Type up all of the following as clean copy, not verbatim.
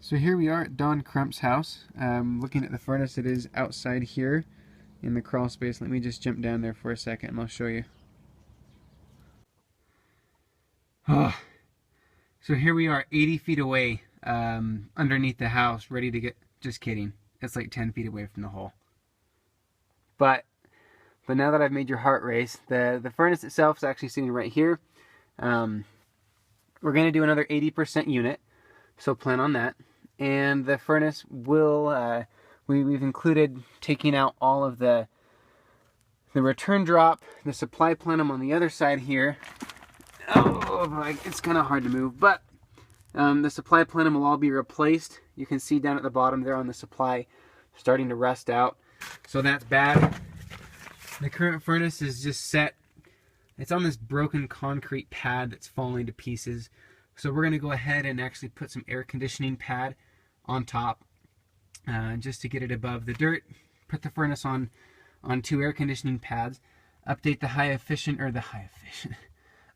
So here we are at Don Crump's house. Looking at the furnace, it is outside here in the crawl space. Let me just jump down there for a second and I'll show you. Oh. So here we are 80 feet away underneath the house, ready to get, just kidding. It's like 10 feet away from the hole. But now that I've made your heart race, the furnace itself is actually sitting right here. We're going to do another 80% unit, so plan on that. And the furnace will, we've included taking out all of the return drop, the supply plenum on the other side here. Oh, it's kind of hard to move, but the supply plenum will all be replaced. You can see down at the bottom there on the supply starting to rust out, so that's bad. The current furnace is just set. It's on this broken concrete pad that's falling to pieces. So we're going to go ahead and actually put some air conditioning pad on top just to get it above the dirt. Put the furnace on 2 air conditioning pads. Update the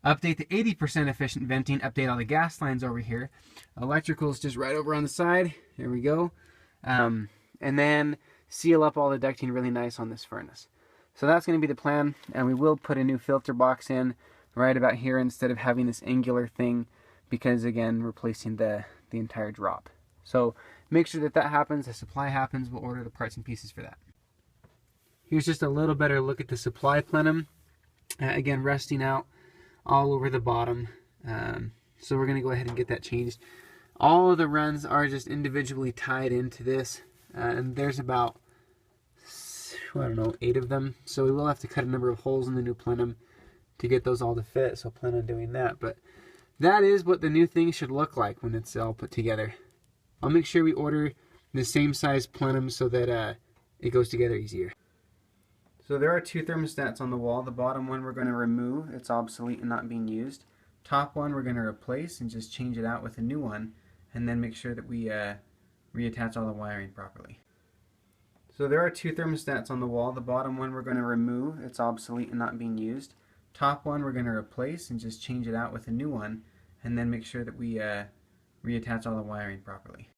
update the 80% efficient venting. Update all the gas lines over here. Electrical is just right over on the side. There we go. And then seal up all the ducting really nice on this furnace. So that's going to be the plan. And we will put a new filter box in right about here instead of having this angular thing, because again, replacing the entire drop. So make sure that happens, the supply happens, we'll order the parts and pieces for that. Here's just a little better look at the supply plenum. Again, rusting out all over the bottom. So we're going to go ahead and get that changed. All of the runs are just individually tied into this, and there's about, I don't know, 8 of them. So we will have to cut a number of holes in the new plenum to get those all to fit, so plan on doing that. But that is what the new thing should look like when it's all put together. I'll make sure we order the same size plenum so that it goes together easier. So there are 2 thermostats on the wall. The bottom one we're going to remove. It's obsolete and not being used. Top one we're going to replace and just change it out with a new one, and then make sure that we reattach all the wiring properly. So there are 2 thermostats on the wall. The bottom one we're going to remove. It's obsolete and not being used. Top one we're going to replace and just change it out with a new one, and then make sure that we reattach all the wiring properly.